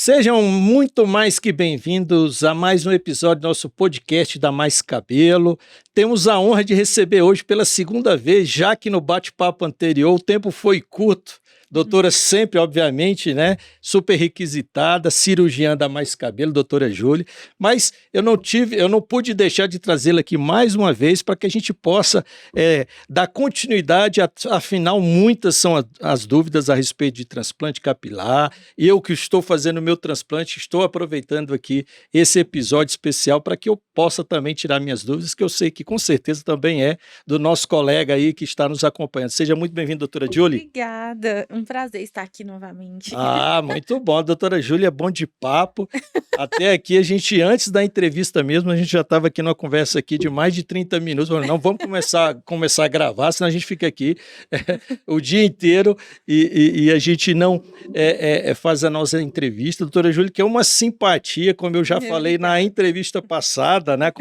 Sejam muito mais que bem-vindos a mais um episódio do nosso podcast da Mais Cabelo. Temos a honra de receber hoje pela segunda vez, já que no bate-papo anterior o tempo foi curto. Doutora sempre, obviamente, né? Super requisitada, cirurgiã da Mais Cabelo, doutora Júlia. Mas eu não pude deixar de trazê-la aqui mais uma vez para que a gente possa dar continuidade. Afinal, muitas são as dúvidas a respeito de transplante capilar. Eu que estou fazendo o meu transplante, estou aproveitando aqui esse episódio especial para que eu possa também tirar minhas dúvidas, que eu sei que com certeza também é do nosso colega aí que está nos acompanhando. Seja muito bem-vindo, doutora Júlia. Obrigada, um prazer estar aqui novamente. Ah, muito bom, doutora Júlia é bom de papo. Até aqui a gente, antes da entrevista mesmo, a gente já estava aqui numa conversa aqui de mais de 30 minutos, falando, não, vamos começar a gravar, senão a gente fica aqui o dia inteiro e a gente não faz a nossa entrevista. Doutora Júlia, que é uma simpatia, como eu já falei na entrevista passada, né?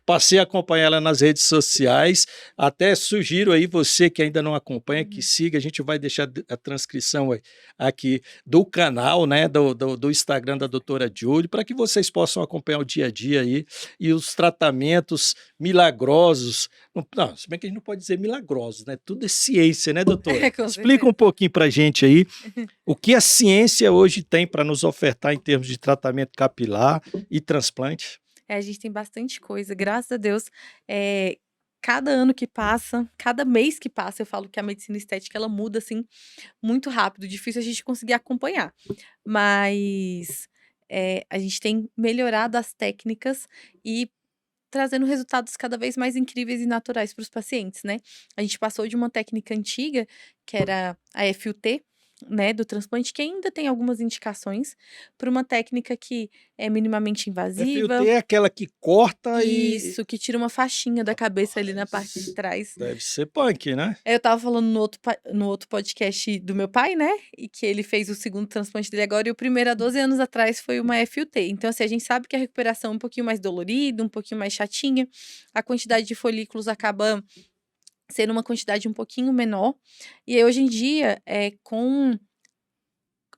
Passei a acompanhar ela nas redes sociais, até sugiro aí você que ainda não acompanha, que siga, a gente vai deixar a transcrição aqui do canal, né, do Instagram da doutora Júlia, para que vocês possam acompanhar o dia a dia aí e os tratamentos milagrosos. Não, se bem que a gente não pode dizer milagrosos, né? Tudo é ciência, né, doutora? Explica um pouquinho para a gente aí o que a ciência hoje tem para nos ofertar em termos de tratamento capilar e transplante. A gente tem bastante coisa, graças a Deus. Cada ano que passa, cada mês que passa, eu falo que a medicina estética ela muda assim muito rápido, difícil a gente conseguir acompanhar. Mas a gente tem melhorado as técnicas e trazendo resultados cada vez mais incríveis e naturais para os pacientes, né? A gente passou de uma técnica antiga, que era a FUT, né, do transplante, que ainda tem algumas indicações, para uma técnica que é minimamente invasiva. FUT é aquela que corta Isso, que tira uma faixinha da cabeça ali na parte de trás. Deve ser punk, né? Eu tava falando no outro podcast do meu pai, né? E que ele fez o segundo transplante dele agora, e o primeiro há 12 anos atrás foi uma FUT. Então, assim, a gente sabe que a recuperação é um pouquinho mais dolorida, um pouquinho mais chatinha. A quantidade de folículos acaba sendo uma quantidade um pouquinho menor. E aí, hoje em dia,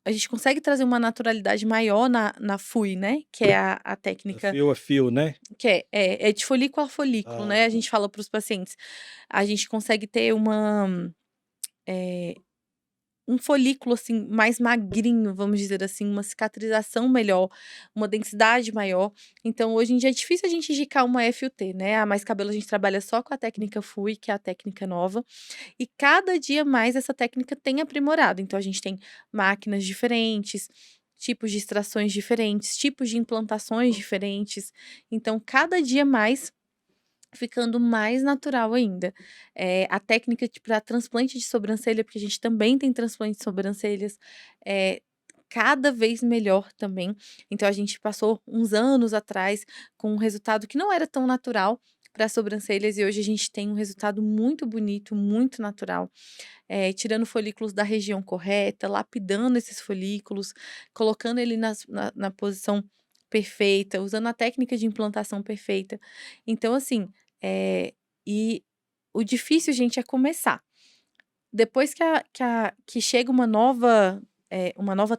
a gente consegue trazer uma naturalidade maior na FUI, né? Que é a técnica. Fio a fio, né? Que é de folículo a folículo, né? A gente fala para os pacientes. A gente consegue ter um folículo, assim, mais magrinho, vamos dizer assim, uma cicatrização melhor, uma densidade maior. Então, hoje em dia é difícil a gente indicar uma FUT, né? A Mais Cabelo a gente trabalha só com a técnica FUI, que é a técnica nova. E cada dia mais essa técnica tem aprimorado. Então, a gente tem máquinas diferentes, tipos de extrações diferentes, tipos de implantações diferentes. Então, cada dia mais ficando mais natural ainda. A técnica para transplante de sobrancelha, porque a gente também tem transplante de sobrancelhas, cada vez melhor também. Então a gente passou uns anos atrás com um resultado que não era tão natural para as sobrancelhas e hoje a gente tem um resultado muito bonito, muito natural, tirando folículos da região correta, lapidando esses folículos, colocando ele na posição perfeita, usando a técnica de implantação perfeita. Então, assim, e o difícil, gente, é começar. Depois que chega uma nova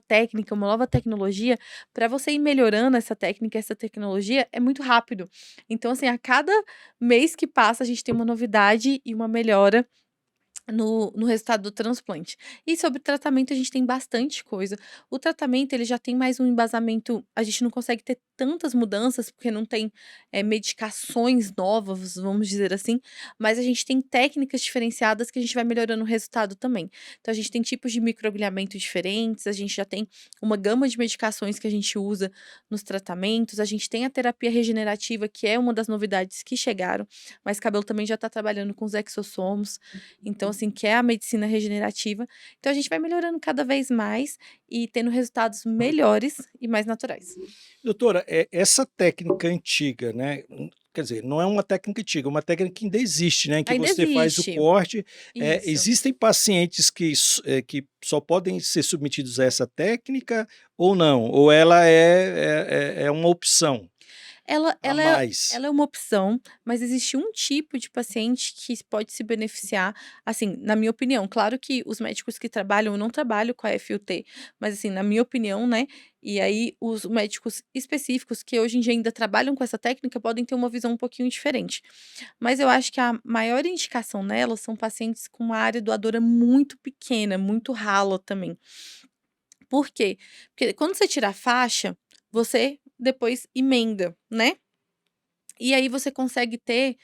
técnica, uma nova tecnologia, para você ir melhorando essa técnica, essa tecnologia, é muito rápido. Então, assim, a cada mês que passa, a gente tem uma novidade e uma melhora no resultado do transplante. E sobre tratamento, a gente tem bastante coisa. O tratamento, ele já tem mais um embasamento, a gente não consegue ter tantas mudanças, porque não tem medicações novas, vamos dizer assim, mas a gente tem técnicas diferenciadas que a gente vai melhorando o resultado também. Então, a gente tem tipos de microagulhamento diferentes, a gente já tem uma gama de medicações que a gente usa nos tratamentos, a gente tem a terapia regenerativa, que é uma das novidades que chegaram, mas Cabelo também já está trabalhando com os exossomos, então, assim, que é a medicina regenerativa. Então, a gente vai melhorando cada vez mais e tendo resultados melhores e mais naturais. Doutora, essa técnica antiga, né? Quer dizer, não é uma técnica antiga, é uma técnica que ainda existe, né? Em que Ainda você faz o existe. corte. Isso. Existem pacientes que só podem ser submetidos a essa técnica ou não? Ou ela é uma opção? Ela a ela é mais? ela é uma opção, mas existe um tipo de paciente que pode se beneficiar, assim, na minha opinião. Claro que os médicos que trabalham eu não trabalho com a FUT, mas assim, na minha opinião, né, e aí os médicos específicos que hoje em dia ainda trabalham com essa técnica podem ter uma visão um pouquinho diferente. Mas eu acho que a maior indicação nela são pacientes com uma área doadora muito pequena, muito rala também. Por quê? Porque quando você tira a faixa, você depois emenda, né? E aí você consegue ter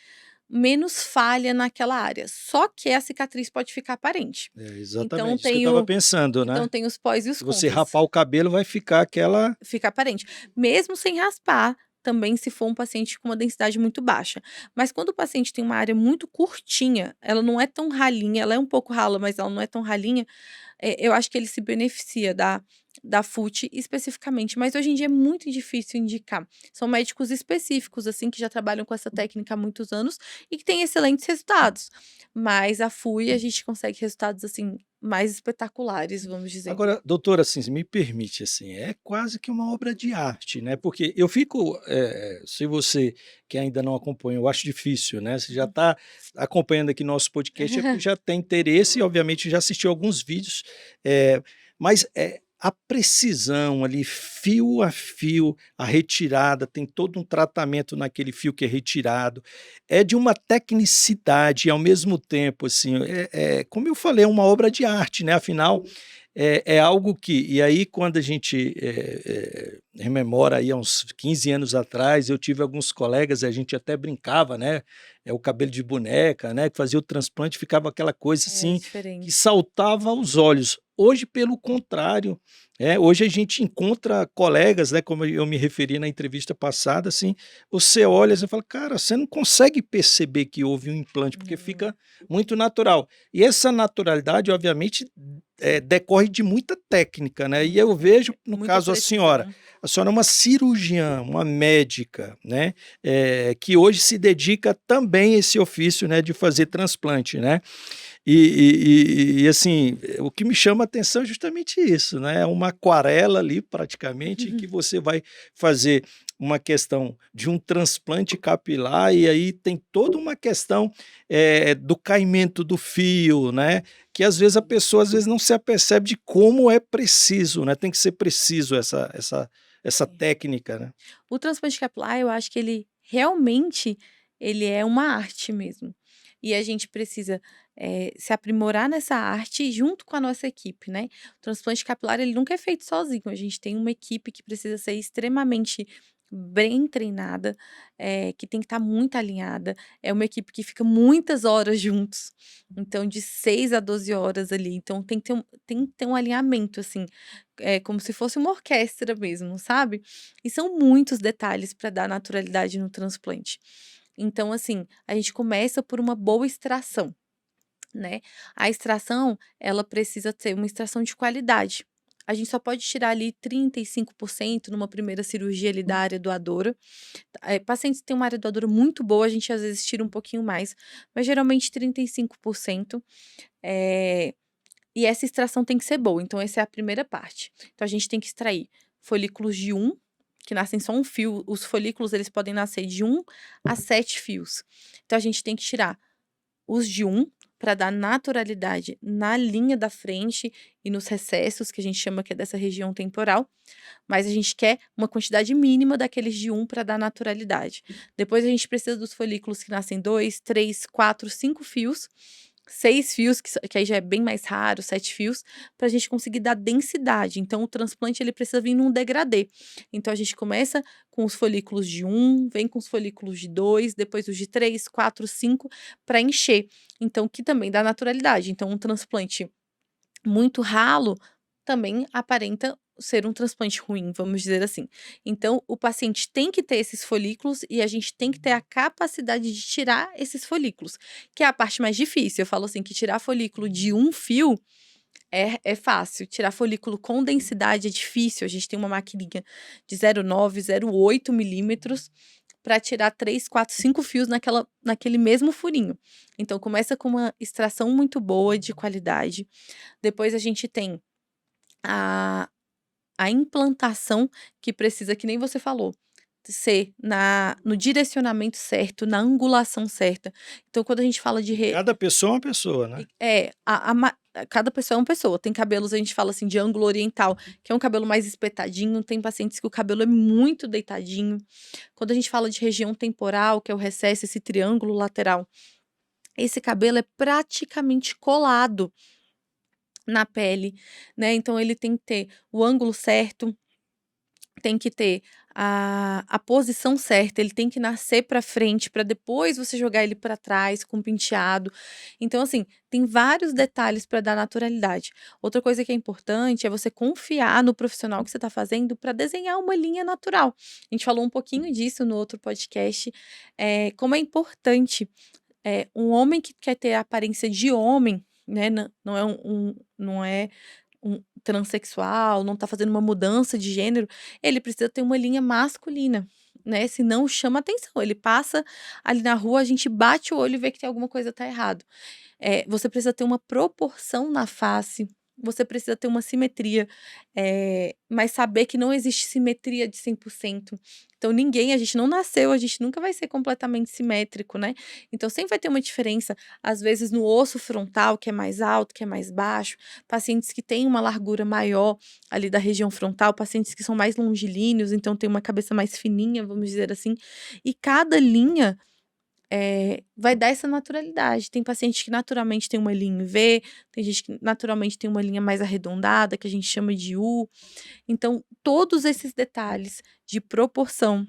menos falha naquela área. Só que a cicatriz pode ficar aparente. É, Então exatamente, isso que eu tem estava o pensando, então né. tem os pós e os Se você contras. rapar o cabelo, vai ficar aquela Fica aparente. Mesmo sem raspar, também se for um paciente com uma densidade muito baixa. Mas quando o paciente tem uma área muito curtinha, ela não é tão ralinha, ela é um pouco rala, mas ela não é tão ralinha, eu acho que ele se beneficia da FUT especificamente, mas hoje em dia é muito difícil indicar. São médicos específicos, assim, que já trabalham com essa técnica há muitos anos e que têm excelentes resultados. Mas a FUI a gente consegue resultados, assim, mais espetaculares, vamos dizer. agora, doutora, assim, se me permite, assim, é quase que uma obra de arte, né, porque eu fico, se você que ainda não acompanha, eu acho difícil, né, você já Uhum. está acompanhando aqui nosso podcast, é porque já tem interesse e obviamente já assistiu alguns vídeos, mas, a precisão ali, fio a fio, a retirada, tem todo um tratamento naquele fio que é retirado, é de uma tecnicidade e ao mesmo tempo, assim, como eu falei, é uma obra de arte, né, afinal é algo que e aí quando a gente, rememora aí há uns 15 anos atrás, eu tive alguns colegas, a gente até brincava, né, o cabelo de boneca, né, que fazia o transplante, ficava aquela coisa É assim, que diferente. saltava aos olhos. Hoje pelo contrário, hoje a gente encontra colegas, né, como eu me referi na entrevista passada, assim, você olha, você fala: "Cara, você não consegue perceber que houve um implante, porque Não, fica muito natural". E essa naturalidade obviamente decorre de muita técnica, né, e muita eu vejo, técnica, no muita caso precisão. a senhora é uma cirurgiã, uma médica, né, que hoje se dedica também a esse ofício, né, de fazer transplante, né. Assim, o que me chama a atenção é justamente isso, né, é uma aquarela ali praticamente, em que você vai fazer uma questão de um transplante capilar, e aí tem toda uma questão, do caimento do fio, né, que às vezes a pessoa às vezes não se apercebe de como é preciso, né, tem que ser preciso essa É. técnica, né. O transplante capilar, eu acho que ele realmente ele é uma arte mesmo. E a gente precisa, se aprimorar nessa arte junto com a nossa equipe, né. O transplante capilar, ele nunca é feito sozinho, a gente tem uma equipe que precisa ser extremamente bem treinada, que tem que estar muito alinhada, é uma equipe que fica muitas horas juntos, então de 6 a 12 horas ali, então tem que ter um alinhamento, assim, como se fosse uma orquestra mesmo, sabe. E são muitos detalhes para dar naturalidade no transplante. Então, assim, a gente começa por uma boa extração, né. A extração, ela precisa ser uma extração de qualidade. A gente só pode tirar ali 35% numa primeira cirurgia ali da área doadora. Pacientes que têm uma área doadora muito boa, a gente às vezes tira um pouquinho mais, mas geralmente 35%. Eh, e essa extração tem que ser boa, então essa é a primeira parte. Então a gente tem que extrair folículos de um, que nascem só um fio, os folículos eles podem nascer de 1 a 7 fios. Então a gente tem que tirar os de um para dar naturalidade na linha da frente e nos recessos, que a gente chama que é dessa região temporal, mas a gente quer uma quantidade mínima daqueles de um para dar naturalidade. Depois a gente precisa dos folículos que nascem 2, 3, 4, 5 fios, 6 fios, que aí já é bem mais raro, 7 fios, para a gente conseguir dar densidade. Então o transplante ele precisa vir num degradê. Então a gente começa com os folículos de um, vem com os folículos de 2, depois os de 3, 4, 5, para encher. Então que também dá naturalidade. Então um transplante muito ralo também aparenta ser um transplante ruim, vamos dizer assim. Então, o paciente tem que ter esses folículos e a gente tem que ter a capacidade de tirar esses folículos, que é a parte mais difícil. Eu falo assim que tirar folículo de um fio é fácil, tirar folículo com densidade é difícil. A gente tem uma maquininha de 0,9, 0,8 milímetros para tirar 3, 4, 5 fios naquele mesmo furinho. Então, começa com uma extração muito boa, de qualidade. Depois a gente tem a a implantação que precisa, que nem você falou, ser no direcionamento certo, na angulação certa. Então, quando a gente fala de Cada pessoa é uma pessoa, né? cada pessoa é uma pessoa. Tem cabelos, a gente fala assim, de ângulo oriental, que é um cabelo mais espetadinho. Tem pacientes que o cabelo é muito deitadinho. Quando a gente fala de região temporal, que é o recesso, esse triângulo lateral, esse cabelo é praticamente colado na pele, né? Então, ele tem que ter o ângulo certo, tem que ter a posição certa, ele tem que nascer para frente para depois você jogar ele para trás com penteado. Então, assim, tem vários detalhes para dar naturalidade. Outra coisa que é importante é você confiar no profissional que você está fazendo para desenhar uma linha natural. A gente falou um pouquinho disso no outro podcast, como é importante um homem que quer ter a aparência de homem, né? Não é não é um transexual, não tá fazendo uma mudança de gênero, ele precisa ter uma linha masculina, né? Senão chama atenção. Ele passa ali na rua, a gente bate o olho e vê que tem alguma coisa tá errado. Você precisa ter uma proporção na face, você precisa ter uma simetria, mas saber que não existe simetria de 100%. Então a gente não nasceu, a gente nunca vai ser completamente simétrico, né. Então sempre vai ter uma diferença, às vezes no osso frontal, que é mais alto, que é mais baixo, pacientes que têm uma largura maior ali da região frontal, pacientes que são mais longilíneos, então tem uma cabeça mais fininha, vamos dizer assim, e cada linha vai dar essa naturalidade. Tem paciente que naturalmente tem uma linha em V, tem gente que naturalmente tem uma linha mais arredondada, que a gente chama de U. Então, todos esses detalhes de proporção,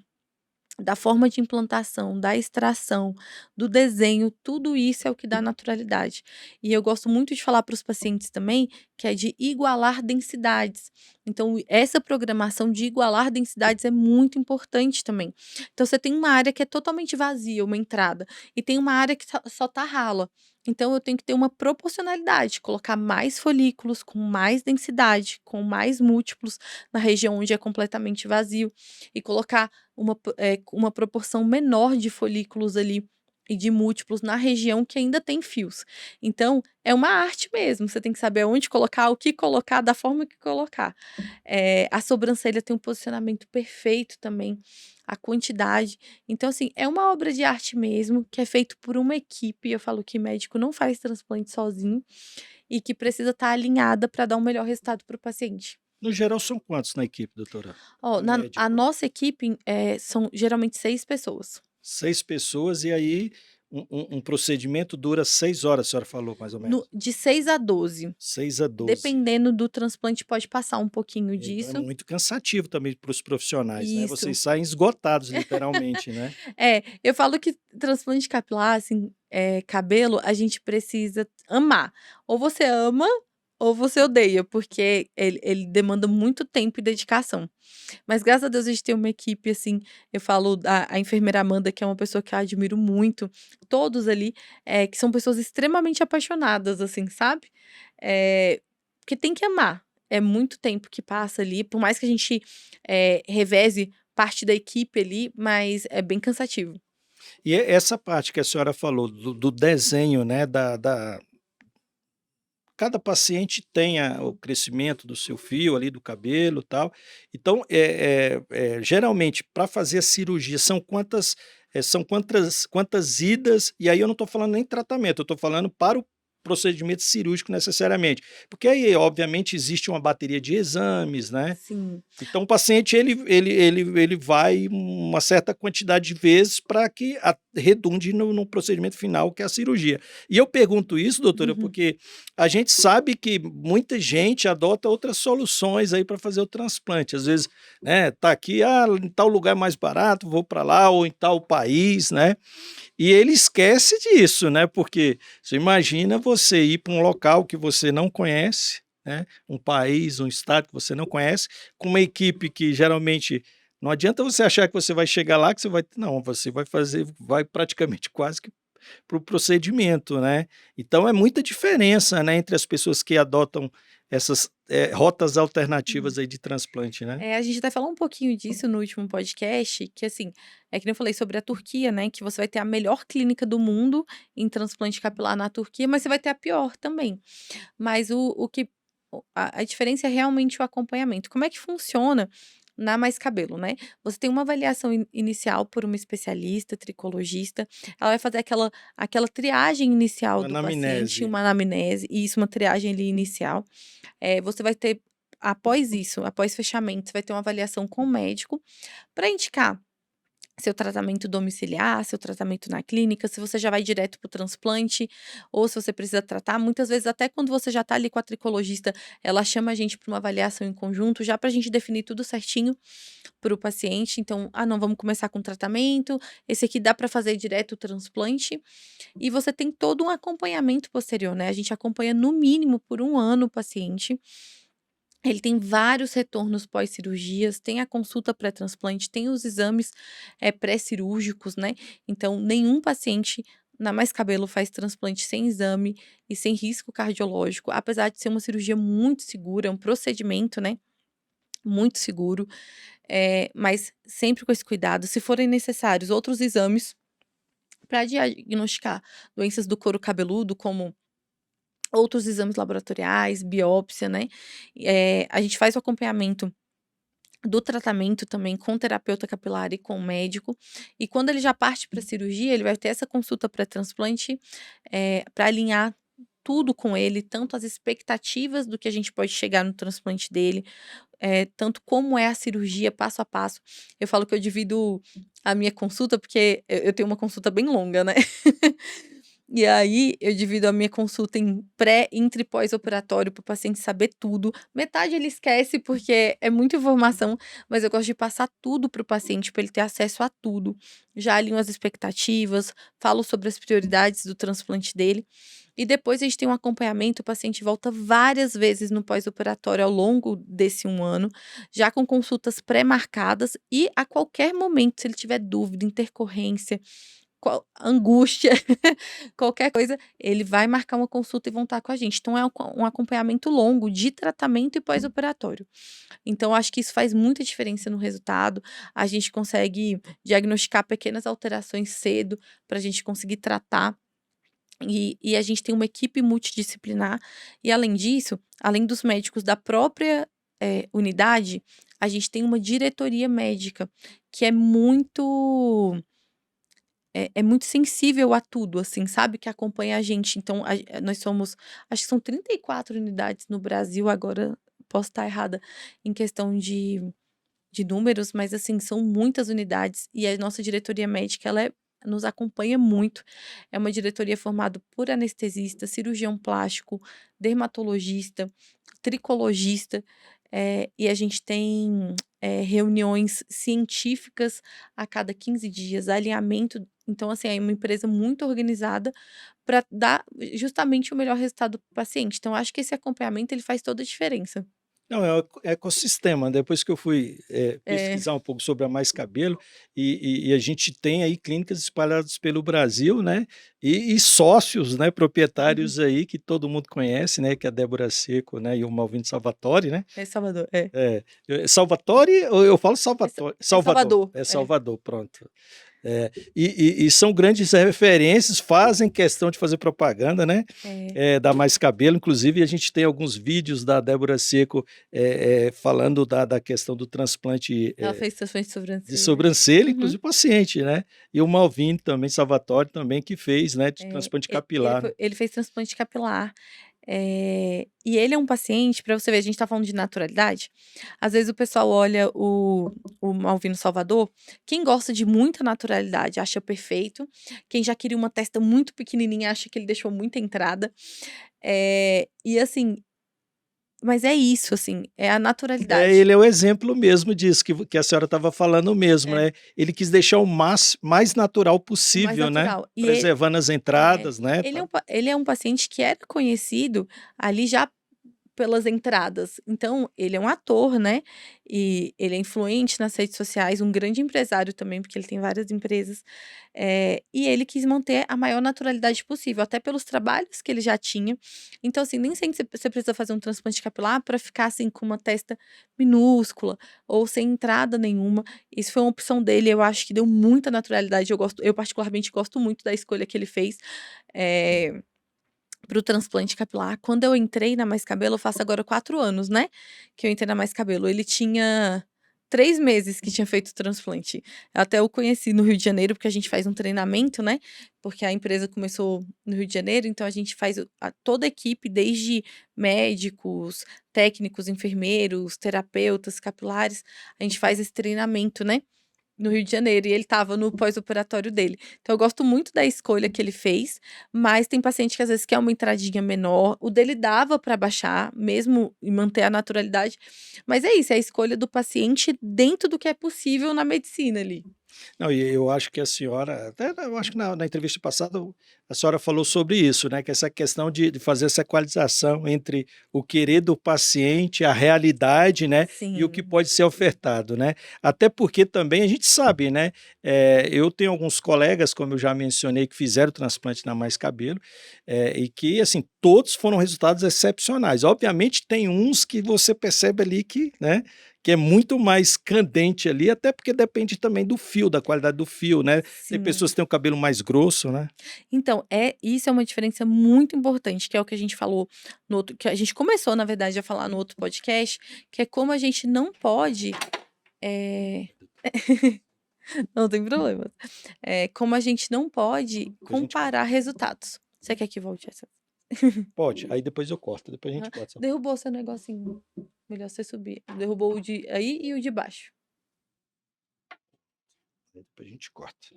da forma de implantação, da extração, do desenho, tudo isso é o que dá naturalidade. E eu gosto muito de falar para os pacientes também, que é de igualar densidades. Então, essa programação de igualar densidades é muito importante também. Então, você tem uma área que é totalmente vazia, uma entrada, e tem uma área que só tá rala. Então, eu tenho que ter uma proporcionalidade, colocar mais folículos com mais densidade, com mais múltiplos na região onde é completamente vazio, e colocar uma proporção menor de folículos ali e de múltiplos na região que ainda tem fios. Então, é uma arte mesmo, você tem que saber onde colocar, o que colocar, da forma que colocar. A sobrancelha tem um posicionamento perfeito também, a quantidade. Então, assim, é uma obra de arte mesmo, que é feito por uma equipe. Eu falo que médico não faz transplante sozinho e que precisa estar alinhada para dar um melhor resultado para o paciente. No geral, são quantos na equipe, doutora? Ó, Em média. a nossa equipe, são geralmente 6 pessoas. 6 pessoas, e aí um procedimento dura 6 horas, a senhora falou, mais ou menos. De 6 a 12. 6 a 12. Dependendo do transplante, pode passar um pouquinho Então é disso. muito cansativo também para os profissionais, né, Isso. vocês saem esgotados literalmente, né. Eu falo que transplante capilar, assim, cabelo, a gente precisa amar. Ou você ama, ou você odeia, porque ele demanda muito tempo e dedicação. Mas graças a Deus a gente tem uma equipe, assim, eu falo da a enfermeira Amanda, que é uma pessoa que eu admiro muito, todos ali, que são pessoas extremamente apaixonadas, assim, sabe. Porque tem que amar. É muito tempo que passa ali, por mais que a gente, reveze parte da equipe ali, mas é bem cansativo. E essa parte que a senhora falou do desenho, né, da cada paciente tem o crescimento do seu fio ali, do cabelo, tal. Então, geralmente para fazer a cirurgia são quantas idas, e aí eu não estou falando nem tratamento, eu estou falando para o procedimento cirúrgico necessariamente, porque aí obviamente existe uma bateria de exames, né. Sim. Então o paciente ele vai uma certa quantidade de vezes para que redunde no procedimento final, que é a cirurgia. E eu pergunto isso, doutora, Uhum. porque a gente sabe que muita gente adota outras soluções aí para fazer o transplante. Às vezes, né, tá aqui, em tal lugar é mais barato, vou para lá, ou em tal país, né? E ele esquece disso, né? Porque você imagina você ir para um local que você não conhece, né? Um país, um estado que você não conhece, com uma equipe que geralmente não adianta você achar que você vai chegar lá, que você vai. Não, você vai praticamente quase que para o procedimento, né? Então é muita diferença, né, entre as pessoas que adotam essas rotas Uhum. alternativas aí de transplante, né? A gente até falou um pouquinho disso no último podcast, que assim, que nem eu falei sobre a Turquia, né, que você vai ter a melhor clínica do mundo em transplante capilar na Turquia, mas você vai ter a pior também. Mas o que a diferença é realmente o acompanhamento. Como é que funciona na Mais Cabelo, né? Você tem uma avaliação inicial por uma especialista, tricologista. Ela vai fazer aquela triagem inicial Uma do paciente, anamnese. uma anamnese, e isso, uma triagem ali inicial. Você vai ter, após isso, após fechamento, você vai ter uma avaliação com o médico para indicar seu tratamento domiciliar, seu tratamento na clínica, se você já vai direto para o transplante ou se você precisa tratar. Muitas vezes, até quando você já está ali com a tricologista, ela chama a gente para uma avaliação em conjunto, já para a gente definir tudo certinho para o paciente. Então, não, vamos começar com o tratamento, esse aqui dá para fazer direto o transplante. E você tem todo um acompanhamento posterior, né? A gente acompanha no mínimo por 1 ano o paciente. Ele tem vários retornos pós-cirurgias, tem a consulta pré-transplante, tem os exames pré-cirúrgicos, né? Então, nenhum paciente na Mais Cabelo faz transplante sem exame e sem risco cardiológico, apesar de ser uma cirurgia muito segura, é um procedimento, né? Muito seguro, mas sempre com esse cuidado. Se forem necessários outros exames para diagnosticar doenças do couro cabeludo, como outros exames laboratoriais, biópsia, né? A gente faz o acompanhamento do tratamento também com terapeuta capilar e com médico. E quando ele já parte para a cirurgia, ele vai ter essa consulta pré-transplante para alinhar tudo com ele, tanto as expectativas do que a gente pode chegar no transplante dele, tanto como é a cirurgia passo a passo. Eu falo que eu divido a minha consulta, porque eu tenho uma consulta bem longa, né? E aí, eu divido a minha consulta em pré, intra e pós-operatório para o paciente saber tudo. Metade ele esquece porque é muita informação, mas eu gosto de passar tudo para o paciente para ele ter acesso a tudo. Já alinho as expectativas, falo sobre as prioridades do transplante dele. E depois a gente tem um acompanhamento, o paciente volta várias vezes no pós-operatório ao longo desse 1 ano, já com consultas pré-marcadas e a qualquer momento, se ele tiver dúvida, intercorrência, angústia, qualquer coisa, ele vai marcar uma consulta e vão estar com a gente. Então, é um acompanhamento longo de tratamento e pós-operatório. Então, acho que isso faz muita diferença no resultado. A gente consegue diagnosticar pequenas alterações cedo para a gente conseguir tratar. E a gente tem uma equipe multidisciplinar. E, além disso, além dos médicos da própria unidade, a gente tem uma diretoria médica que é muito sensível a tudo, assim, sabe, que acompanha a gente. Então, nós somos, acho que são 34 unidades no Brasil, agora posso estar errada em questão de números, mas, assim, são muitas unidades e a nossa diretoria médica, ela nos acompanha muito. É uma diretoria formada por anestesista, cirurgião plástico, dermatologista, tricologista, e a gente tem reuniões científicas a cada 15 dias, alinhamento. Então, assim, é uma empresa muito organizada para dar justamente o melhor resultado para o paciente. Então, acho que esse acompanhamento ele faz toda a diferença. Não, é o ecossistema. Depois que eu fui, É. pesquisar um pouco sobre a Mais Cabelo, e a gente tem aí clínicas espalhadas pelo Brasil, né, e sócios, né, Uhum. proprietários aí que todo mundo conhece, né, que é a Débora Seco, né, e o Malvino Salvatore, né. É Salvador, é. Salvatore ou eu falo Salvatore? É Salvador, Salvador, é é. Salvador, pronto. E são grandes referências, fazem questão de fazer propaganda, né, É. da Mais Cabelo, inclusive a gente tem alguns vídeos da Débora Seco, falando da questão do transplante, Ela fez transplante de de sobrancelha. sobrancelha, Uhum. inclusive paciente, né, e o Malvino também, Salvatore também que fez, né, de É, transplante ele capilar, né. ele fez transplante capilar. E ele é um paciente, para você ver, a gente tá falando de naturalidade, às vezes o pessoal olha o Malvino Salvador, quem gosta de muita naturalidade acha perfeito, quem já queria uma testa muito pequenininha acha que ele deixou muita entrada, e assim, mas é isso, assim, é a naturalidade. Ele é o exemplo mesmo disso que a senhora estava falando mesmo, É, né. Ele quis deixar o mais natural o mais possível, né, natural. preservando as É, entradas, né, tal. ele é um paciente que era conhecido ali já pelas entradas. Então, ele é um ator, né, e ele é influente nas redes sociais, um grande empresário também, porque ele tem várias empresas, e ele quis manter a maior naturalidade possível, até pelos trabalhos que ele já tinha. Então, assim, nem sempre você precisa fazer um transplante capilar para ficar, assim, com uma testa minúscula ou sem entrada nenhuma. Isso foi uma opção dele, eu acho que deu muita naturalidade, eu particularmente gosto muito da escolha que ele fez, eh para o transplante capilar. Quando eu entrei na Mais Cabelo, eu faço agora 4 anos, né, que eu entrei na Mais Cabelo, ele tinha 3 meses que tinha feito o transplante. Até eu conheci no Rio de Janeiro, porque a gente faz um treinamento, né? Porque a empresa começou no Rio de Janeiro, então a gente faz toda a equipe, desde médicos, técnicos, enfermeiros, terapeutas capilares, a gente faz esse treinamento, né? No Rio de Janeiro, e ele estava no pós-operatório dele. Então, eu gosto muito da escolha que ele fez, mas tem paciente que às vezes quer uma entradinha menor. O dele dava para baixar, mesmo e manter a naturalidade. Mas é isso, é a escolha do paciente dentro do que é possível na medicina ali. Não, e eu acho que a senhora, até eu acho que na entrevista passada a senhora falou sobre isso, né? Que essa questão de fazer essa equalização entre o querer do paciente, a realidade, né? E o que Sim. pode ser ofertado, né? Até porque também a gente sabe, né? Eu tenho alguns colegas, como eu já mencionei, que fizeram transplante na Mais Cabelo, e que, assim, todos foram resultados excepcionais. Obviamente, tem uns que você percebe ali que, né? Que é muito mais candente ali, até porque depende também do fio, da qualidade do fio, né. Tem Sim. pessoas que têm o cabelo mais grosso, né. Então, isso é uma diferença muito importante, que é o que a gente falou no outro, que a gente começou, na verdade, a falar no outro podcast, que é como a gente não pode, eh não tem problema. Como a gente não pode Depois a gente corta. comparar resultados. Você quer que volte essa? Pode, aí depois eu corto, depois a gente Aham. corta. Derrubou seu negocinho. Melhor você subir. Derrubou o de aí e o de baixo. Aí depois a gente corta.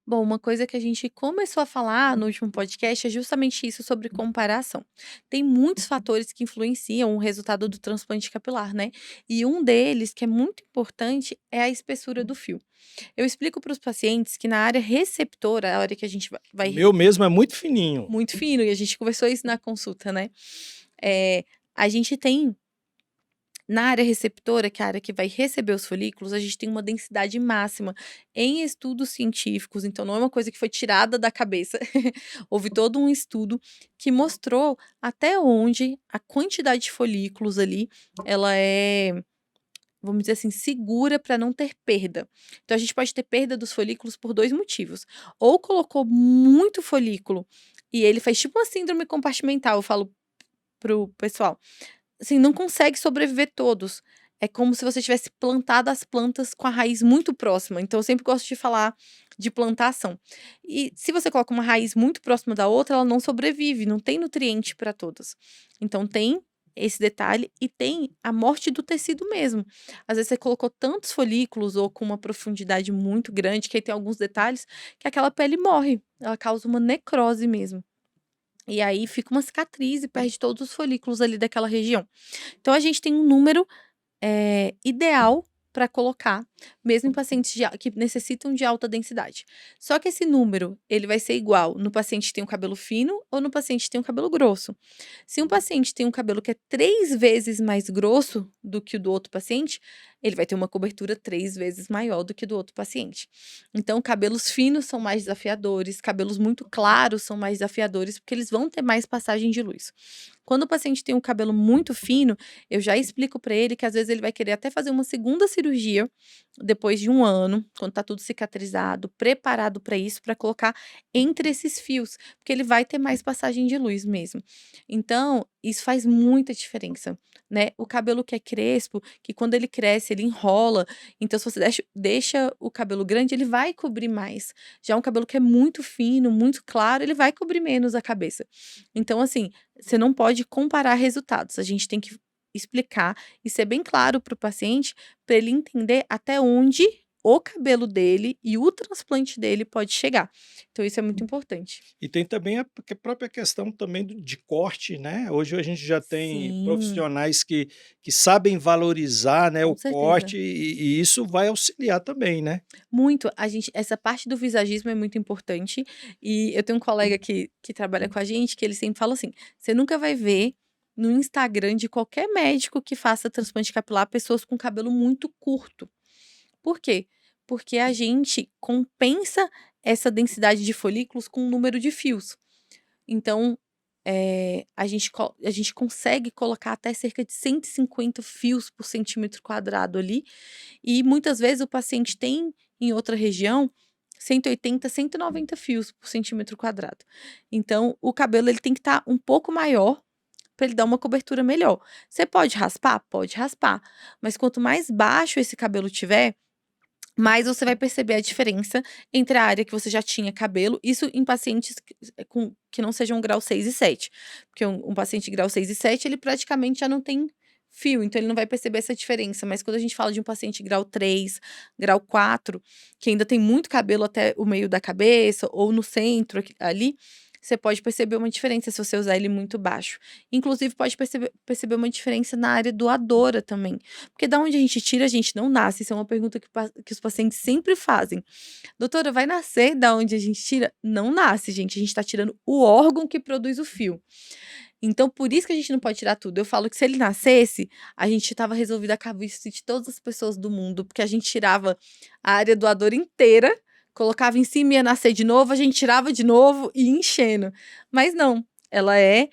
Bom, uma coisa que a gente começou a falar no último podcast é justamente isso sobre comparação. Tem muitos fatores que influenciam o resultado do transplante capilar, né? E um deles, que é muito importante, é a espessura do fio. Eu explico para os pacientes que na área receptora, a hora que a gente O vai meu mesmo é muito fininho. muito fino, e a gente conversou isso na consulta, né? A gente tem na área receptora, que é a área que vai receber os folículos, a gente tem uma densidade máxima em estudos científicos, então não é uma coisa que foi tirada da cabeça. Houve todo um estudo que mostrou até onde a quantidade de folículos ali, ela é, vamos dizer assim, segura para não ter perda. Então a gente pode ter perda dos folículos por 2 motivos. Ou colocou muito folículo e ele faz tipo uma síndrome compartimental, eu falo pro pessoal. Assim, não consegue sobreviver todos. É como se você tivesse plantado as plantas com a raiz muito próxima. Então, eu sempre gosto de falar de plantação. E se você coloca uma raiz muito próxima da outra, ela não sobrevive, não tem nutriente para todas. Então, tem esse detalhe e tem a morte do tecido mesmo. Às vezes você colocou tantos folículos ou com uma profundidade muito grande, que aí tem alguns detalhes, que aquela pele morre. Ela causa uma necrose mesmo. E aí fica uma cicatriz e perde todos os folículos ali daquela região. Então a gente tem um número, ideal para colocar, mesmo em pacientes que necessitam de alta densidade. Só que esse número, ele vai ser igual no paciente que tem um cabelo fino ou no paciente que tem um cabelo grosso. Se um paciente tem um cabelo que é 3 vezes mais grosso do que o do outro paciente, ele vai ter uma cobertura 3 vezes maior do que do outro paciente. Então, cabelos finos são mais desafiadores, cabelos muito claros são mais desafiadores, porque eles vão ter mais passagem de luz. Quando o paciente tem um cabelo muito fino, eu já explico para ele que às vezes ele vai querer até fazer uma segunda cirurgia depois de 1 ano, quando tá tudo cicatrizado, preparado para isso, para colocar entre esses fios, porque ele vai ter mais passagem de luz mesmo. Então, isso faz muita diferença, né? O cabelo que é crespo, que quando ele cresce, ele enrola, então se você deixa o cabelo grande, ele vai cobrir mais. Já um cabelo que é muito fino, muito claro, ele vai cobrir menos a cabeça. Então, assim, você não pode comparar resultados, a gente tem que explicar e ser bem claro para o paciente, para ele entender até onde o cabelo dele e o transplante dele pode chegar. Então isso é muito importante. E tem também a própria questão também de corte, né. Hoje a gente já tem Sim, profissionais que sabem valorizar, né, o com certeza. corte e isso vai auxiliar também, né. Muito. Essa parte do visagismo é muito importante, e eu tenho um colega que trabalha com a gente, que ele sempre fala assim: "Você nunca vai ver no Instagram de qualquer médico que faça transplante capilar pessoas com cabelo muito curto". Por quê? Porque a gente compensa essa densidade de folículos com o número de fios. Então, a gente consegue colocar até cerca de 150 fios por centímetro quadrado ali, e muitas vezes o paciente tem em outra região 180, 190 fios por centímetro quadrado. Então, o cabelo ele tem que estar um pouco maior para ele dar uma cobertura melhor. Você pode raspar? Pode raspar. Mas quanto mais baixo esse cabelo tiver, mais você vai perceber a diferença entre a área que você já tinha cabelo, isso em pacientes que não sejam grau 6 e 7. Porque um paciente grau 6 e 7, ele praticamente já não tem fio, então ele não vai perceber essa diferença. Mas quando a gente fala de um paciente grau 3, grau 4, que ainda tem muito cabelo até o meio da cabeça ou no centro ali, você pode perceber uma diferença se você usar ele muito baixo. Inclusive, pode perceber uma diferença na área doadora também. Porque da onde a gente tira, a gente não nasce. Isso é uma pergunta que os pacientes sempre fazem. Doutora, vai nascer da onde a gente tira? Não nasce, gente. A gente está tirando o órgão que produz o fio. Então, por isso que a gente não pode tirar tudo. Eu falo que se ele nascesse, a gente estava resolvida a calvície de todas as pessoas do mundo, porque a gente tirava a área doadora inteira, colocava em cima e ia nascer de novo, a gente tirava de novo e ia enchendo. Mas não, ela é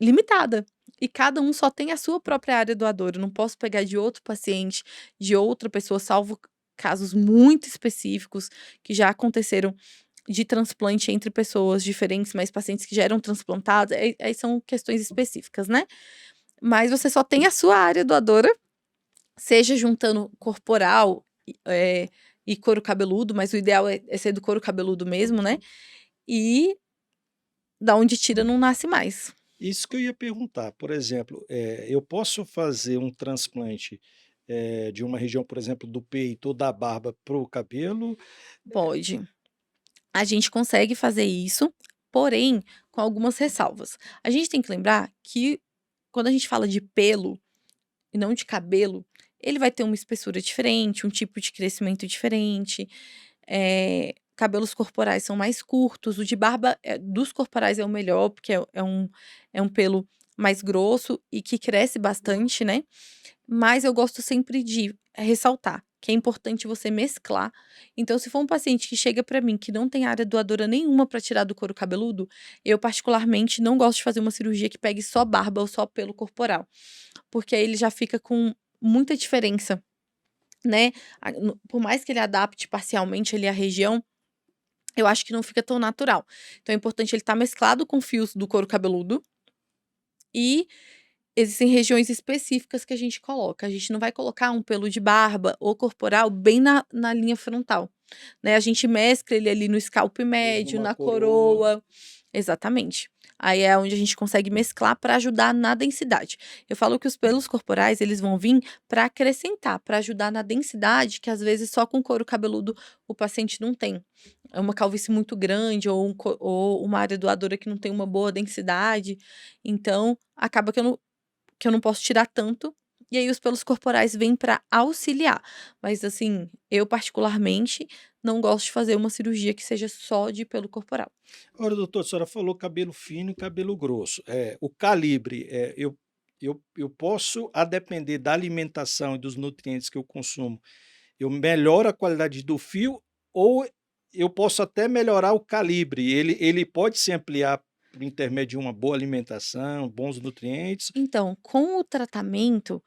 limitada. E cada um só tem a sua própria área doadora. Eu não posso pegar de outro paciente, de outra pessoa, salvo casos muito específicos que já aconteceram de transplante entre pessoas diferentes, mas pacientes que já eram transplantados, aí são questões específicas, né? Mas você só tem a sua área doadora, seja juntando corporal e couro cabeludo, mas o ideal é ser do couro cabeludo mesmo, né? E da onde tira não nasce mais. Isso que eu ia perguntar, por exemplo, eu posso fazer um transplante de uma região, por exemplo, do peito ou da barba para o cabelo? Pode. A gente consegue fazer isso, porém, com algumas ressalvas. A gente tem que lembrar que quando a gente fala de pelo e não de cabelo, ele vai ter uma espessura diferente, um tipo de crescimento diferente. Cabelos corporais são mais curtos, o de barba dos corporais é o melhor, porque é um pelo mais grosso e que cresce bastante, né? Mas eu gosto sempre de ressaltar que é importante você mesclar. Então, se for um paciente que chega para mim que não tem área doadora nenhuma para tirar do couro cabeludo, eu particularmente não gosto de fazer uma cirurgia que pegue só barba ou só pelo corporal, porque aí ele já fica com muita diferença, né? Por mais que ele adapte parcialmente ali a região, eu acho que não fica tão natural. Então é importante ele estar mesclado com fios do couro cabeludo e existem regiões específicas que a gente coloca. A gente não vai colocar um pelo de barba ou corporal bem na linha frontal, né? A gente mescla ele ali no scalp Ou médio, numa na coroa? coroa. Exatamente. Aí é onde a gente consegue mesclar para ajudar na densidade. Eu falo que os pelos corporais, eles vão vir para acrescentar, para ajudar na densidade, que às vezes só com couro cabeludo o paciente não tem. É uma calvície muito grande ou uma área doadora que não tem uma boa densidade. Então, acaba que eu não posso tirar tanto, e aí os pelos corporais vêm para auxiliar. Mas assim, eu particularmente não gosto de fazer uma cirurgia que seja só de pelo corporal. Agora, doutor, a senhora falou cabelo fino e cabelo grosso. O calibre, eu posso, a depender da alimentação e dos nutrientes que eu consumo, eu melhoro a qualidade do fio ou eu posso até melhorar o calibre? Ele pode se ampliar por intermédio de uma boa alimentação, bons nutrientes? Então, com o tratamento,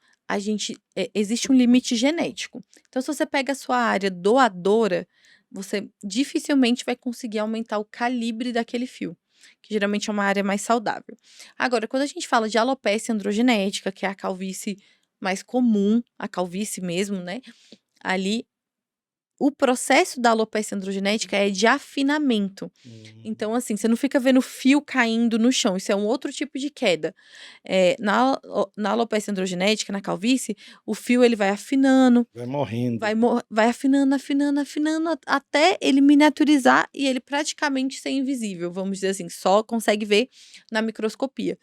existe um limite genético. Então, se você pega a sua área doadora, você dificilmente vai conseguir aumentar o calibre daquele fio, que geralmente é uma área mais saudável. Agora, quando a gente fala de alopecia androgenética, que é a calvície mais comum, a calvície mesmo, né? Ali o processo da alopecia androgenética é de afinamento. Hum, Então, assim, você não fica vendo fio caindo no chão, isso é um outro tipo de queda. Na alopecia androgenética, na calvície, o fio ele vai afinando, vai morrendo. vai afinando, afinando, afinando, até ele miniaturizar e ele praticamente ser invisível, vamos dizer assim, só consegue ver na microscopia.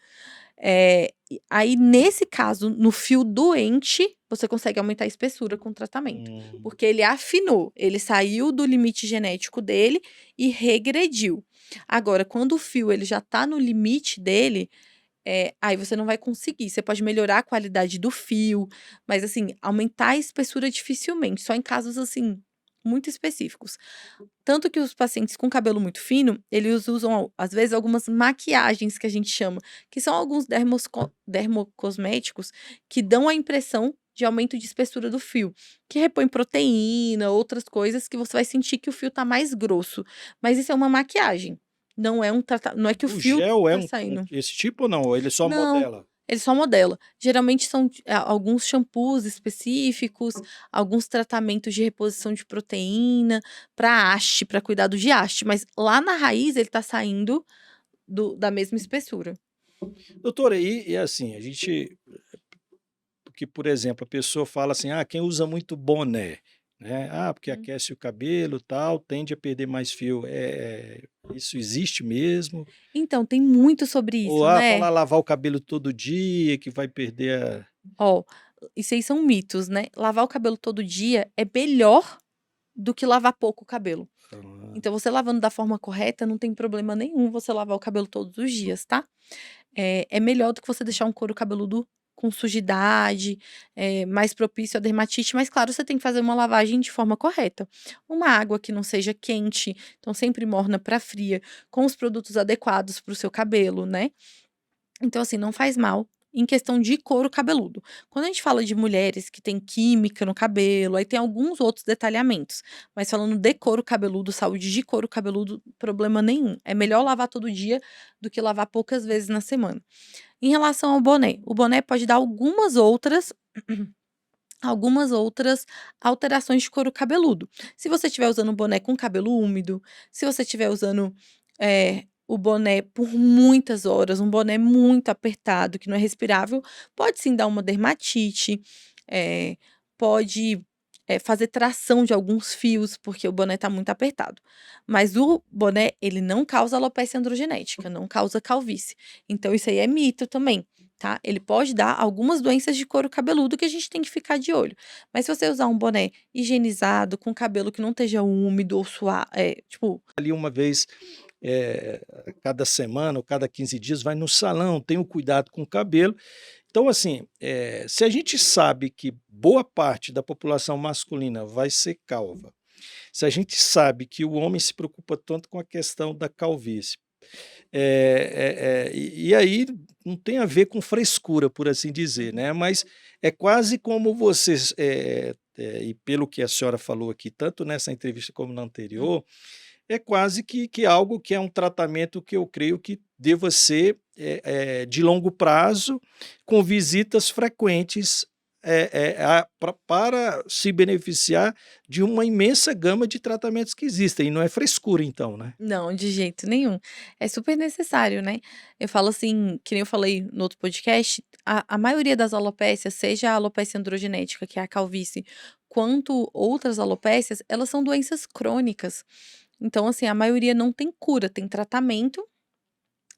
Aí, nesse caso, no fio doente, você consegue aumentar a espessura com o tratamento. Hum. Porque ele afinou, ele saiu do limite genético dele e regrediu. Agora, quando o fio ele já está no limite dele, aí você não vai conseguir. Você pode melhorar a qualidade do fio, mas assim, aumentar a espessura dificilmente, só em casos assim, muito específicos. Tanto que os pacientes com cabelo muito fino, eles usam, às vezes, algumas maquiagens que a gente chama, que são alguns dermocosméticos que dão a impressão de aumento de espessura do fio, que repõe proteína, outras coisas que você vai sentir que o fio tá mais grosso. Mas isso é uma maquiagem. Não é não é que o O fio gel é tá saindo. esse tipo ou não? Ou ele só Não, modela? ele só modela. Geralmente são alguns shampoos específicos, alguns tratamentos de reposição de proteína, para haste, para cuidado de haste, mas lá na raiz ele tá saindo da mesma espessura. Doutora, e assim, a gente porque, por exemplo, a pessoa fala assim: "Ah, quem usa muito boné, né, ah, porque Hum. aquece o cabelo, tal, tende a perder mais fio". Isso existe mesmo? Então, tem muito sobre Ou, isso, ah, né. falar lavar o cabelo todo dia que vai perder a Ó, isso aí são mitos, né. Lavar o cabelo todo dia é melhor do que lavar pouco o cabelo. ah, Então você lavando da forma correta, não tem problema nenhum você lavar o cabelo todos os dias, tá. É melhor do que você deixar um couro cabeludo com sujidade, mais propício a dermatite, mas claro, você tem que fazer uma lavagem de forma correta. Uma água que não seja quente, então sempre morna para fria, com os produtos adequados para o seu cabelo, né. Então, assim, não faz mal em questão de couro cabeludo. Quando a gente fala de mulheres que têm química no cabelo, aí tem alguns outros detalhamentos, mas falando de couro cabeludo, saúde de couro cabeludo, problema nenhum. É melhor lavar todo dia do que lavar poucas vezes na semana. Em relação ao boné, o boné pode dar algumas outras alterações de couro cabeludo. Se você estiver usando um boné com cabelo úmido, se você estiver usando, o boné por muitas horas, um boné muito apertado, que não é respirável, pode sim dar uma dermatite, pode, fazer tração de alguns fios, porque o boné está muito apertado. Mas o boné, ele não causa alopecia androgenética, não causa calvície. Então isso aí é mito também. Tá? Ele pode dar algumas doenças de couro cabeludo que a gente tem que ficar de olho. Mas se você usar um boné higienizado, com cabelo que não esteja úmido ou suar tipo ali uma vez, cada semana ou cada 15 dias vai no salão, tem o cuidado com o cabelo. Então, assim, se a gente sabe que boa parte da população masculina vai ser calva, se a gente sabe que o homem se preocupa tanto com a questão da calvície, e aí não tem a ver com frescura, por assim dizer, Uhum. né, mas é quase como vocês, e pelo que a senhora falou aqui, tanto nessa entrevista como na Hum. anterior, é quase que algo que é um tratamento que eu creio que deva ser, de longo prazo, com visitas frequentes, para se beneficiar de uma imensa gama de tratamentos que existem, e não é frescura então, né? Não, de jeito nenhum. É super necessário, né. Eu falo assim, que nem eu falei no outro podcast, a maioria das alopécias, seja a alopecia androgenética, que é a calvície, quanto outras alopécias, elas são doenças crônicas. Então, assim, a maioria não tem cura, tem tratamento,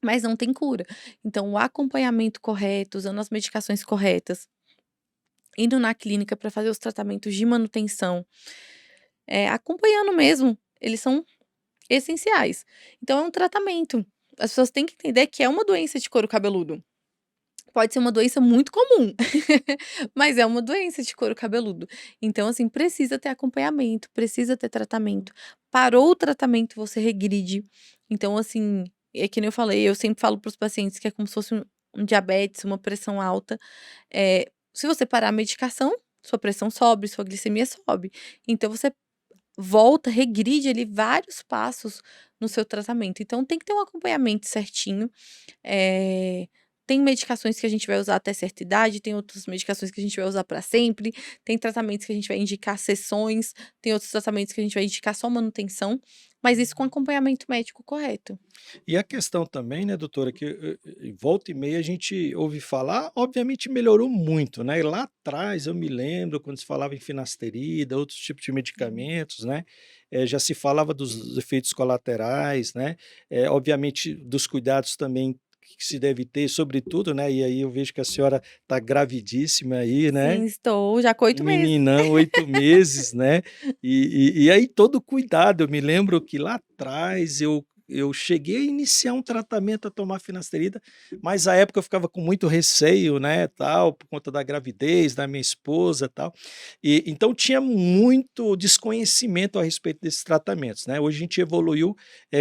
mas não tem cura. Então o acompanhamento correto, usando as medicações corretas, indo na clínica para fazer os tratamentos de manutenção, acompanhando mesmo, eles são essenciais. Então é um tratamento. As pessoas têm que entender que é uma doença de couro cabeludo. Pode ser uma doença muito comum, mas é uma doença de couro cabeludo. Então, assim, precisa ter acompanhamento, precisa ter tratamento. Parou o tratamento, você regride. Então, assim, é que nem eu falei, eu sempre falo para os pacientes que é como se fosse um diabetes, uma pressão alta. Se você parar a medicação, sua pressão sobe, sua glicemia sobe. Então, você volta, regride ali vários passos no seu tratamento. Então tem que ter um acompanhamento certinho. Eh, Tem medicações que a gente vai usar até certa idade, tem outras medicações que a gente vai usar para sempre, tem tratamentos que a gente vai indicar sessões, tem outros tratamentos que a gente vai indicar só manutenção, mas isso com acompanhamento médico correto. E a questão também, né, doutora, que volta e meia a gente ouve falar, obviamente melhorou muito, né? E lá atrás eu me lembro quando se falava em finasterida, outros tipos de Uhum. medicamentos, né? Já se falava dos efeitos colaterais, né? Obviamente dos cuidados também que se deve ter, sobretudo, né? E aí eu vejo que a senhora está gravidíssima aí, né? Sim, estou já com Um 8 meses. meninão, 8 meses, né, e aí todo o cuidado, eu me lembro que lá atrás eu cheguei a iniciar um tratamento, a tomar finasterida, mas à época eu ficava com muito receio, né, tal, por conta da gravidez da minha esposa, tal, e então tinha muito desconhecimento a respeito desses tratamentos, né, hoje a gente evoluiu,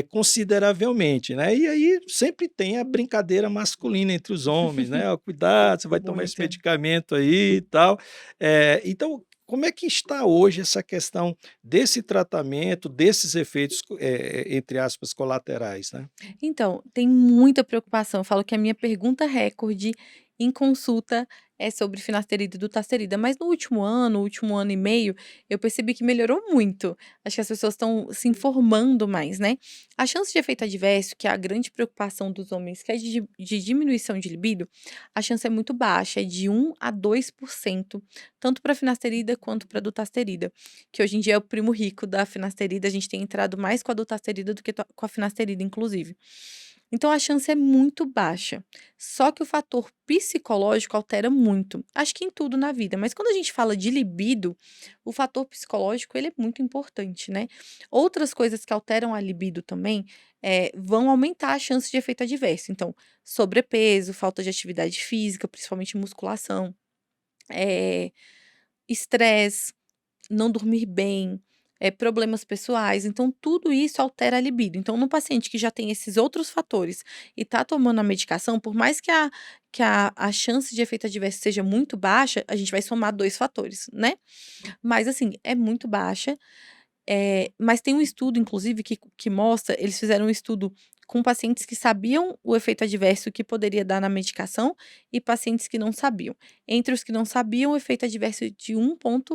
consideravelmente, né, e aí sempre tem a brincadeira masculina entre os homens, né, "Ó, cuidado, você vai tomar esse Muito. medicamento aí e tal", então, como é que está hoje essa questão desse tratamento, desses efeitos, entre aspas, colaterais, né? Então, tem muita preocupação. Eu falo que a minha pergunta recorde em consulta é sobre finasterida e dutasterida, mas no último ano e meio, eu percebi que melhorou muito. Acho que as pessoas estão se informando mais, né? A chance de efeito adverso, que é a grande preocupação dos homens, que é de diminuição de libido, a chance é muito baixa, é de 1 a 2%, tanto para finasterida quanto para dutasterida, que hoje em dia é o primo rico da finasterida, a gente tem entrado mais com a dutasterida do que com a finasterida, inclusive. Então a chance é muito baixa. Só que o fator psicológico altera muito. Acho que em tudo na vida, mas quando a gente fala de libido, o fator psicológico ele é muito importante, né? Outras coisas que alteram a libido também vão aumentar a chance de efeito adverso. Então, sobrepeso, falta de atividade física, principalmente musculação, eh, estresse, não dormir bem, problemas pessoais, então tudo isso altera a libido. Então no paciente que já tem esses outros fatores e tá tomando a medicação, por mais que a chance de efeito adverso seja muito baixa, a gente vai somar 2 fatores, né. Mas assim, é muito baixa, mas tem um estudo inclusive que mostra eles fizeram um estudo com pacientes que sabiam o efeito adverso que poderia dar na medicação e pacientes que não sabiam. Entre os que não sabiam, o efeito adverso de 1,8%.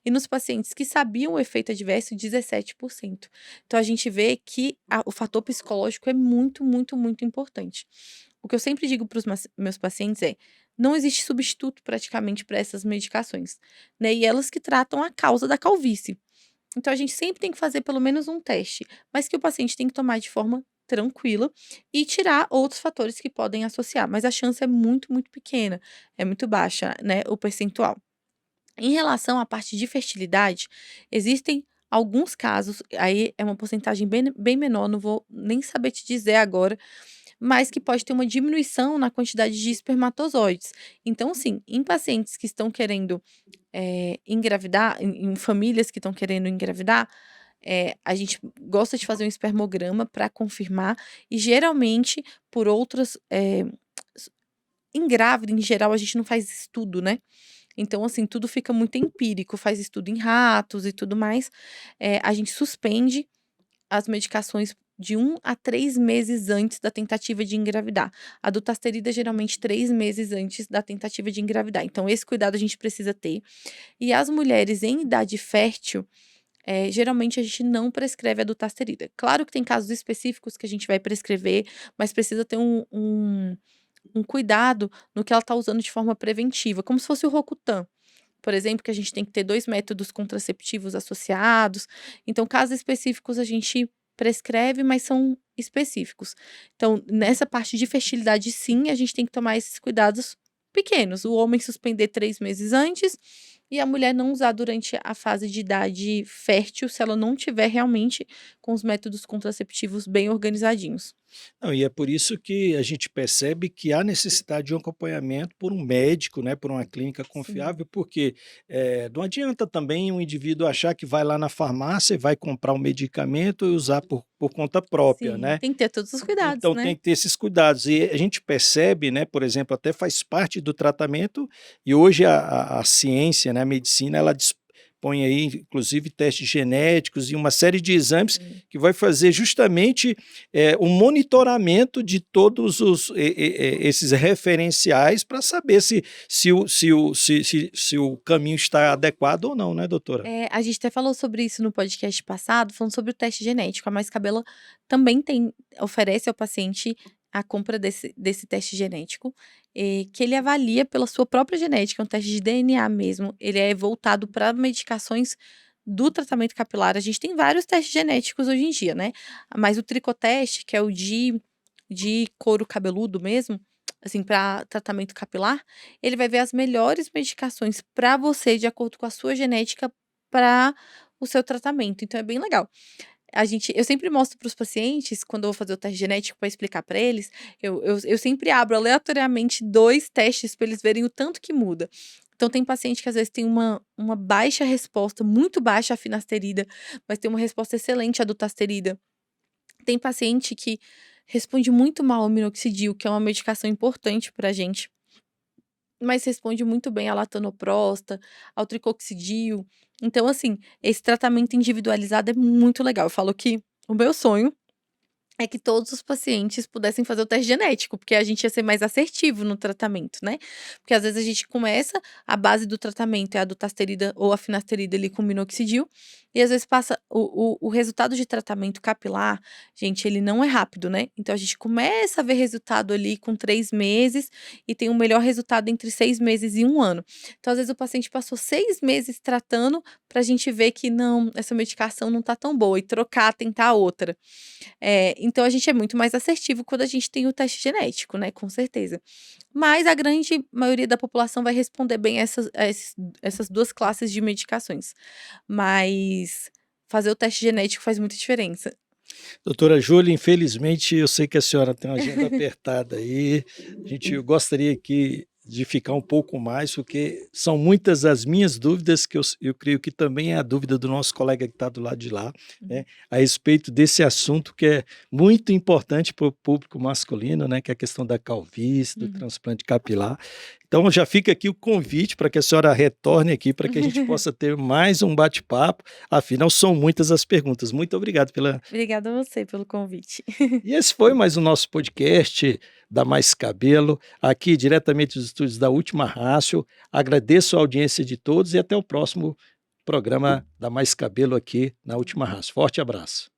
E nos pacientes que sabiam o efeito adverso, 17%. Então a gente vê que o fator psicológico é muito, muito, muito importante. O que eu sempre digo para os meus pacientes é: não existe substituto praticamente para essas medicações, né? E elas que tratam a causa da calvície. Então a gente sempre tem que fazer pelo menos um teste, mas que o paciente tem que tomar de forma tranquila e tirar outros fatores que podem associar, mas a chance é muito, muito pequena, é muito baixa, né, o percentual. Em relação à parte de fertilidade, existem alguns casos, aí é uma porcentagem bem menor, não vou nem saber te dizer agora, mas que pode ter uma diminuição na quantidade de espermatozoides. Então, sim, em pacientes que estão querendo engravidar, em famílias que estão querendo engravidar, a gente gosta de fazer um espermograma para confirmar, e geralmente por outras. Em grávida, em geral, a gente não faz estudo, né? Então, assim, tudo fica muito empírico, faz estudo em ratos e tudo mais. A gente suspende as medicações de 1 a 3 meses antes da tentativa de engravidar. A dutasterida, geralmente, 3 meses antes da tentativa de engravidar. Então, esse cuidado a gente precisa ter. E as mulheres em idade fértil, geralmente a gente não prescreve a dutasterida. Claro que tem casos específicos que a gente vai prescrever, mas precisa ter um cuidado no que ela está usando de forma preventiva, como se fosse o Rocutan, por exemplo, que a gente tem que ter 2 métodos contraceptivos associados. Então, casos específicos a gente prescreve, mas são específicos. Então, nessa parte de fertilidade, sim, a gente tem que tomar esses cuidados pequenos. O homem suspender 3 meses antes e a mulher não usar durante a fase de idade fértil, se ela não tiver realmente com os métodos contraceptivos bem organizadinhos. Não, e é por isso que a gente percebe que há necessidade de um acompanhamento por um médico, né, por uma clínica Sim, confiável, porque não adianta também um indivíduo achar que vai lá na farmácia e vai comprar um medicamento e usar por conta própria, sim, né? tem que ter todos os cuidados, Então tem né. que ter esses cuidados. E a gente percebe, né, por exemplo, até faz parte do tratamento, e hoje a ciência, né, a medicina, ela dispõe aí, inclusive, testes genéticos e uma série de exames Sim. que vai fazer justamente o monitoramento de todos esses referenciais para saber se o caminho está adequado ou não, né, doutora? A gente até falou sobre isso no podcast passado, falando sobre o teste genético. A Mais Cabela também oferece ao paciente a compra desse teste genético, que ele avalia pela sua própria genética, é um teste de DNA mesmo. Ele é voltado para medicações do tratamento capilar. A gente tem vários testes genéticos hoje em dia, né? Mas o tricoteste, que é o de couro cabeludo mesmo, assim, para tratamento capilar, ele vai ver as melhores medicações para você, de acordo com a sua genética, para o seu tratamento, então é bem legal. Eu sempre mostro para os pacientes, quando eu vou fazer o teste genético para explicar para eles, eu sempre abro aleatoriamente 2 testes para eles verem o tanto que muda. Então tem paciente que às vezes tem uma baixa resposta, muito baixa à finasterida, mas tem uma resposta excelente à dutasterida. Tem paciente que responde muito mal ao minoxidil, que é uma medicação importante pra gente. mas responde muito bem a latanoprosta, ao tricoxidil. Então, assim, esse tratamento individualizado é muito legal. Eu falo que o meu sonho é que todos os pacientes pudessem fazer o teste genético, porque a gente ia ser mais assertivo no tratamento, né. Porque às vezes a gente começa, a base do tratamento é a dutasterida ou a finasterida ali com minoxidil, e às vezes passa o resultado de tratamento capilar, gente, ele não é rápido, né. Então a gente começa a ver resultado ali com 3 meses, e tem um melhor resultado entre 6 meses e 1 ano. Então às vezes o paciente passou 6 meses tratando, pra gente ver que não, essa medicação não tá tão boa, e trocar, tentar outra. Então a gente é muito mais assertivo quando a gente tem o teste genético, né, com certeza. Mas a grande maioria da população vai responder bem essas 2 classes de medicações. Mas fazer o teste genético faz muita diferença. Doutora Júlia, infelizmente eu sei que a senhora tem uma agenda apertada aí, eu gostaria aqui de ficar um pouco mais, porque são muitas as minhas dúvidas, que eu creio que também é a dúvida do nosso colega que está do lado de lá, né, Uhum. a respeito desse assunto que é muito importante para o público masculino, né, que é a questão da calvície, do Uhum. transplante capilar. Então já fica aqui o convite para que a senhora retorne aqui, para que a gente possa ter mais um bate-papo, afinal são muitas as perguntas. Muito obrigado pela Obrigada a você pelo convite. e esse foi mais o nosso podcast da Mais Cabelo, aqui diretamente dos estúdios da Última Rácio. Agradeço a audiência de todos e até o próximo programa da Mais Cabelo aqui na Última Rácio. Forte abraço.